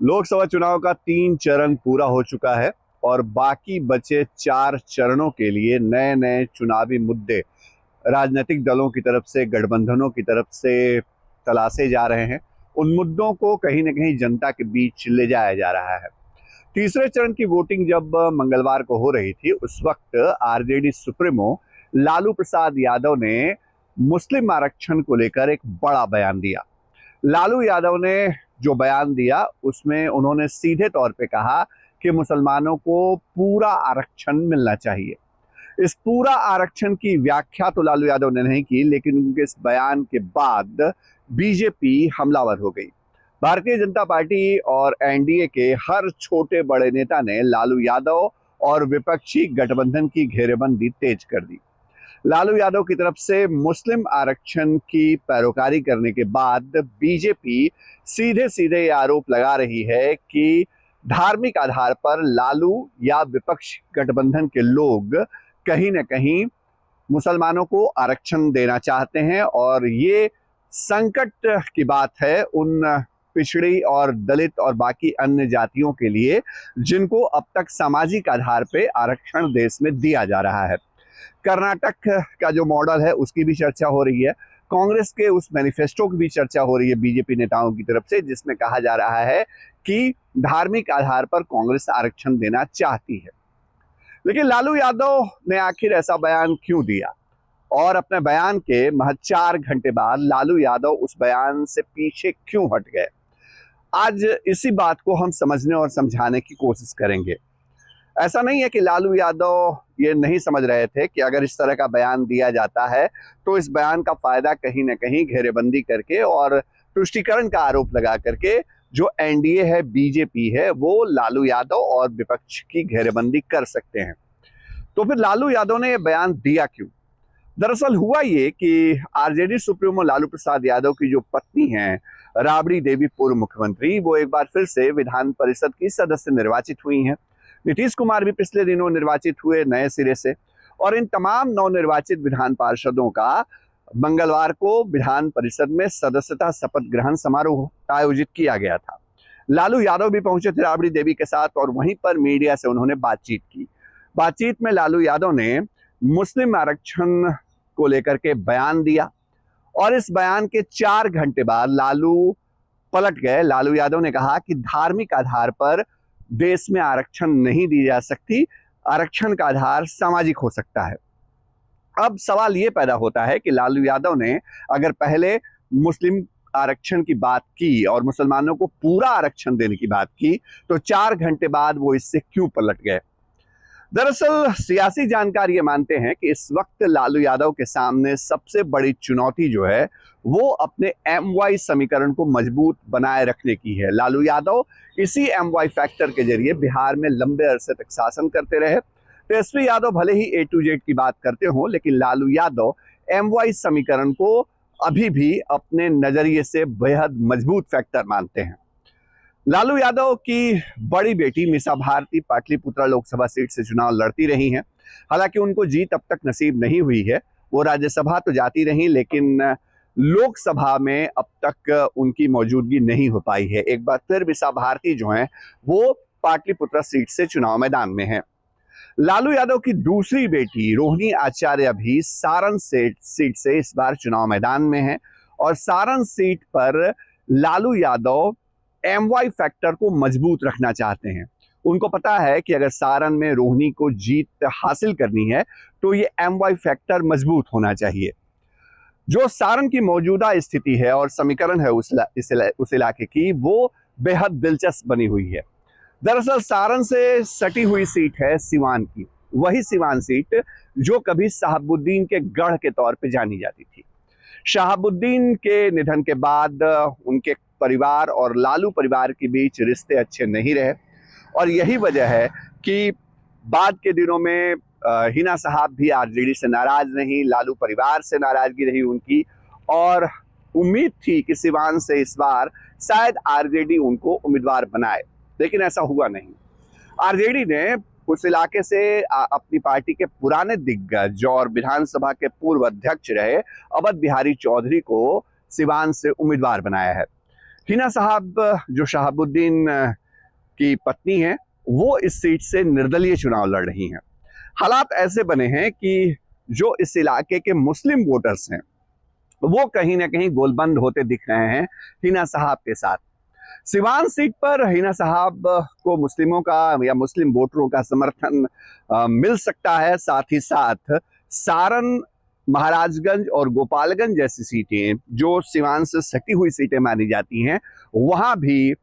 लोकसभा चुनाव का 3 चरण पूरा हो चुका है और बाकी बचे 4 चरणों के लिए नए नए चुनावी मुद्दे राजनीतिक दलों की तरफ से, गठबंधनों की तरफ से तलाशे जा रहे हैं। उन मुद्दों को कहीं न कहीं जनता के बीच ले जाया जा रहा है। तीसरे चरण की वोटिंग जब मंगलवार को हो रही थी, उस वक्त आरजेडी सुप्रीमो लालू प्रसाद यादव ने मुस्लिम आरक्षण को लेकर एक बड़ा बयान दिया। लालू यादव ने जो बयान दिया उसमें उन्होंने सीधे तौर पे कहा कि मुसलमानों को पूरा आरक्षण मिलना चाहिए। इस पूरा आरक्षण की व्याख्या तो लालू यादव ने नहीं की, लेकिन उनके इस बयान के बाद बीजेपी हमलावर हो गई। भारतीय जनता पार्टी और एनडीए के हर छोटे बड़े नेता ने लालू यादव और विपक्षी गठबंधन की घेरेबंदी तेज कर दी। लालू यादव की तरफ से मुस्लिम आरक्षण की पैरोकारी करने के बाद बीजेपी सीधे सीधे ये आरोप लगा रही है कि धार्मिक आधार पर लालू या विपक्ष गठबंधन के लोग कहीं न कहीं मुसलमानों को आरक्षण देना चाहते हैं और ये संकट की बात है उन पिछड़ी और दलित और बाकी अन्य जातियों के लिए जिनको अब तक सामाजिक आधार पे आरक्षण देश में दिया जा रहा है। कर्नाटक का जो मॉडल है उसकी भी चर्चा हो रही है। कांग्रेस के उस मैनिफेस्टो की भी चर्चा हो रही है बीजेपी नेताओं की तरफ से, जिसमें कहा जा रहा है कि धार्मिक आधार पर कांग्रेस आरक्षण देना चाहती है। लेकिन लालू यादव ने आखिर ऐसा बयान क्यों दिया और अपने बयान के महज 4 घंटे बाद लालू यादव उस बयान से पीछे क्यों हट गए, आज इसी बात को हम समझने और समझाने की कोशिश करेंगे। ऐसा नहीं है कि लालू यादव ये नहीं समझ रहे थे कि अगर इस तरह का बयान दिया जाता है तो इस बयान का फायदा कहीं ना कहीं घेरेबंदी करके और तुष्टीकरण का आरोप लगा करके जो एनडीए है, बीजेपी है, वो लालू यादव और विपक्ष की घेरेबंदी कर सकते हैं। तो फिर लालू यादव ने यह बयान दिया क्यों? दरअसल हुआ ये कि आरजेडी सुप्रीमो लालू प्रसाद यादव की जो पत्नी हैं राबड़ी देवी, पूर्व मुख्यमंत्री, वो एक बार फिर से विधान परिषद की सदस्य निर्वाचित हुई हैं। नीतीश कुमार भी पिछले दिनों निर्वाचित हुए नए सिरे से और इन तमाम नवनिर्वाचित विधान पार्षदों का मंगलवार को विधान परिषद में सदस्यता शपथ ग्रहण समारोह आयोजित किया गया था। लालू यादव भी पहुंचे थे राबड़ी देवी के साथ और वहीं पर मीडिया से उन्होंने बातचीत की। बातचीत में लालू यादव ने मुस्लिम आरक्षण को लेकर के बयान दिया और इस बयान के 4 घंटे बाद लालू पलट गए। लालू यादव ने कहा कि धार्मिक आधार पर देश में आरक्षण नहीं दी जा सकती, आरक्षण का आधार सामाजिक हो सकता है। अब सवाल ये पैदा होता है कि लालू यादव ने अगर पहले मुस्लिम आरक्षण की बात की और मुसलमानों को पूरा आरक्षण देने की बात की तो 4 घंटे बाद वो इससे क्यों पलट गए? दरअसल सियासी जानकार ये मानते हैं कि इस वक्त लालू यादव के सामने सबसे बड़ी चुनौती जो है वो अपने MY समीकरण को मजबूत बनाए रखने की है। लालू यादव इसी MY फैक्टर के जरिए बिहार में लंबे अरसे तक शासन करते रहे। तेजस्वी यादव भले ही A to Z की बात करते हों, लेकिन लालू यादव MY समीकरण को अभी भी अपने नजरिए से बेहद मजबूत फैक्टर मानते हैं। लालू यादव की बड़ी बेटी मीसा भारती पाटलिपुत्रा लोकसभा सीट से चुनाव लड़ती रही हैं। हालांकि उनको जीत अब तक नसीब नहीं हुई है। वो राज्यसभा तो जाती रही लेकिन लोकसभा में अब तक उनकी मौजूदगी नहीं हो पाई है। एक बार फिर मीसा भारती जो हैं वो पाटलिपुत्रा सीट से चुनाव मैदान में हैं। लालू यादव की दूसरी बेटी रोहिणी आचार्य भी सारण सीट से इस बार चुनाव मैदान में है और सारण सीट पर लालू यादव MY फैक्टर को मजबूत रखना चाहते हैं। उनको पता है कि अगर सारण में रोहिणी को जीत हासिल करनी है तो ये MY फैक्टर मजबूत होना चाहिए। जो सारण की मौजूदा स्थिति है और समीकरण है उस इलाके की, वो बेहद दिलचस्प बनी हुई है। दरअसल सारण से सटी हुई सीट है सिवान की, वही सिवान सीट जो कभी शहाबुद्दीन के गढ़ के तौर पे जानी जाती थी। शहाबुद्दीन के निधन के बाद उनके परिवार और लालू परिवार के बीच रिश्ते अच्छे नहीं रहे और यही वजह है कि बाद के दिनों में हिना साहब भी आरजेडी से नाराज नहीं, लालू परिवार से नाराजगी रही उनकी और उम्मीद थी कि सिवान से इस बार शायद आरजेडी उनको उम्मीदवार बनाए, लेकिन ऐसा हुआ नहीं। आरजेडी ने उस इलाके से अपनी पार्टी के पुराने दिग्गज और विधानसभा के पूर्व अध्यक्ष रहे अवध बिहारी चौधरी को सिवान से उम्मीदवार बनाया है। हिना साहब जो शहाबुद्दीन की पत्नी है, वो इस सीट से निर्दलीय चुनाव लड़ रही हैं। हालात ऐसे बने हैं कि जो इस इलाके के मुस्लिम वोटर्स हैं वो कहीं ना कहीं गोलबंद होते दिख रहे हैं हिना साहब के साथ। सिवान सीट पर हिना साहब को मुस्लिमों का या मुस्लिम वोटरों का समर्थन मिल सकता है। साथ ही साथ सारण, महाराजगंज और गोपालगंज जैसी सीटें जो सिवान से सटी हुई सीटें मानी जाती हैं, वहां भी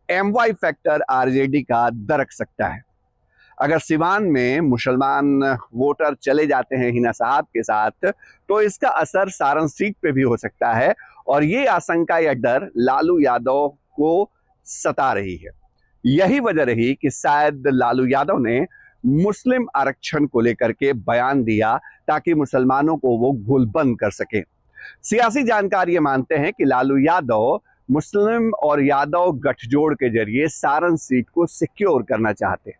एमवाई फैक्टर आरजेडी का दरक सकता है। अगर सिवान में मुसलमान वोटर चले जाते हैं हिना साहब के साथ, तो इसका असर सारण सीट पे भी हो सकता है और ये आशंका या डर लालू यादव को सता रही है। यही वजह रही कि शायद लालू यादव ने मुस्लिम आरक्षण को लेकर के बयान दिया ताकि मुसलमानों को वो गोलबंद कर सके। सियासी जानकार ये मानते हैं कि लालू यादव मुस्लिम और यादव गठजोड़ के जरिए सारण सीट को सिक्योर करना चाहते,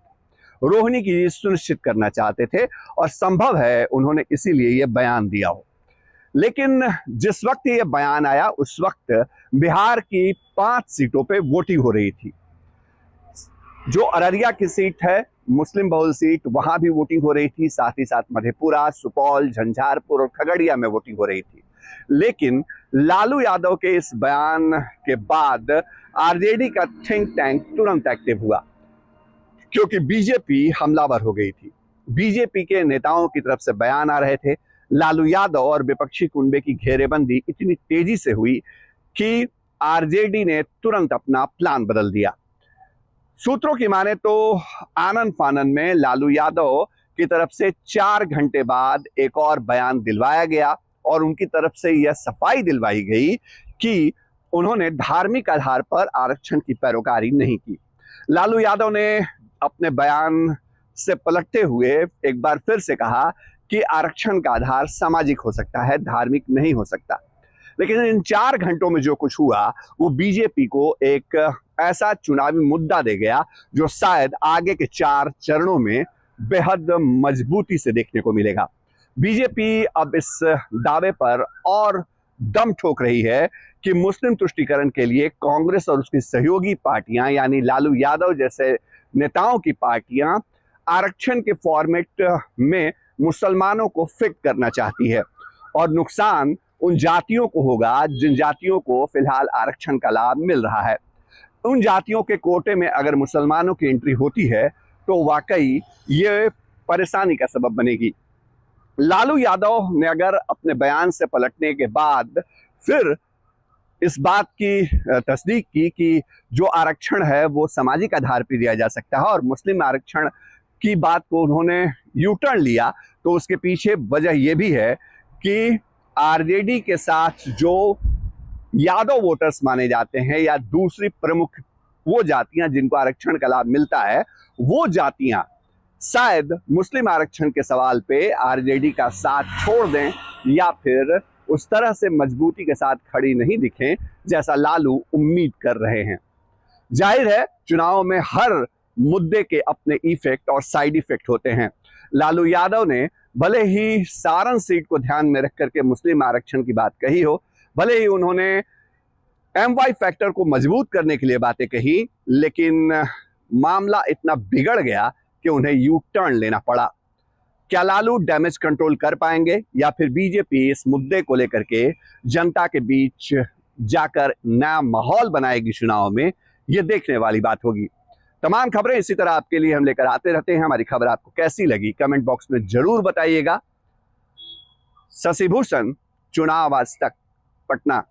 रोहिणी की जीत सुनिश्चित करना चाहते थे और संभव है उन्होंने इसीलिए यह बयान दिया हो। लेकिन जिस वक्त ये बयान आया उस वक्त बिहार की 5 सीटों पे वोटिंग हो रही थी। जो अररिया की सीट है मुस्लिम बहुल सीट, वहां भी वोटिंग हो रही थी। साथ ही साथ मधेपुरा, सुपौल, झंझारपुर और खगड़िया में वोटिंग हो रही थी। लेकिन लालू यादव के इस बयान के बाद आरजेडी का थिंक टैंक तुरंत एक्टिव हुआ, क्योंकि बीजेपी हमलावर हो गई थी। बीजेपी के नेताओं की तरफ से बयान आ रहे थे। लालू यादव और विपक्षी कुनबे की घेरेबंदी इतनी तेजी से हुई कि आरजेडी ने तुरंत अपना प्लान बदल दिया। सूत्रों की माने तो आनन फानन में लालू यादव की तरफ से 4 घंटे बाद एक और बयान दिलवाया गया और उनकी तरफ से यह सफाई दिलवाई गई कि उन्होंने धार्मिक आधार पर आरक्षण की पैरोकारी नहीं की। लालू यादव ने अपने बयान से पलटते हुए एक बार फिर से कहा कि आरक्षण का आधार सामाजिक हो सकता है, धार्मिक नहीं हो सकता। लेकिन इन 4 घंटों में जो कुछ हुआ वो बीजेपी को एक ऐसा चुनावी मुद्दा दे गया जो शायद आगे के 4 चरणों में बेहद मजबूती से देखने को मिलेगा। बीजेपी अब इस दावे पर और दम ठोक रही है कि मुस्लिम तुष्टीकरण के लिए कांग्रेस और उसकी सहयोगी पार्टियां यानी लालू यादव जैसे नेताओं की पार्टियां आरक्षण के फॉर्मेट में मुसलमानों को फिट करना चाहती है और नुकसान उन जातियों को होगा जिन जातियों को फिलहाल आरक्षण का लाभ मिल रहा है। उन जातियों के कोटे में अगर मुसलमानों की एंट्री होती है तो वाकई ये परेशानी का सबब बनेगी। लालू यादव ने अगर अपने बयान से पलटने के बाद फिर इस बात की तस्दीक की कि जो आरक्षण है वो सामाजिक आधार पर दिया जा सकता है और मुस्लिम आरक्षण की बात को उन्होंने यू टर्न लिया, तो उसके पीछे वजह यह भी है कि आरजेडी के साथ जो यादव वोटर्स माने जाते हैं या दूसरी प्रमुख वो जातियां जिनको आरक्षण का लाभ मिलता है, वो जातियां शायद मुस्लिम आरक्षण के सवाल पे आरजेडी का साथ छोड़ दें या फिर उस तरह से मजबूती के साथ खड़ी नहीं दिखें जैसा लालू उम्मीद कर रहे हैं। जाहिर है चुनाव में हर मुद्दे के अपने इफेक्ट और साइड इफेक्ट होते हैं। लालू यादव ने भले ही सारण सीट को ध्यान में रख करके मुस्लिम आरक्षण की बात कही हो, भले ही उन्होंने एमवाई फैक्टर को मजबूत करने के लिए बातें कही, लेकिन मामला इतना बिगड़ गया कि उन्हें यू टर्न लेना पड़ा। क्या लालू डैमेज कंट्रोल कर पाएंगे या फिर बीजेपी इस मुद्दे को लेकर के जनता के बीच जाकर नया माहौल बनाएगी चुनाव में, ये देखने वाली बात होगी। तमाम खबरें इसी तरह आपके लिए हम लेकर आते रहते हैं। हमारी खबर आपको कैसी लगी कमेंट बॉक्स में जरूर बताइएगा। शशि भूषण, चुनाव आज तक, पटना।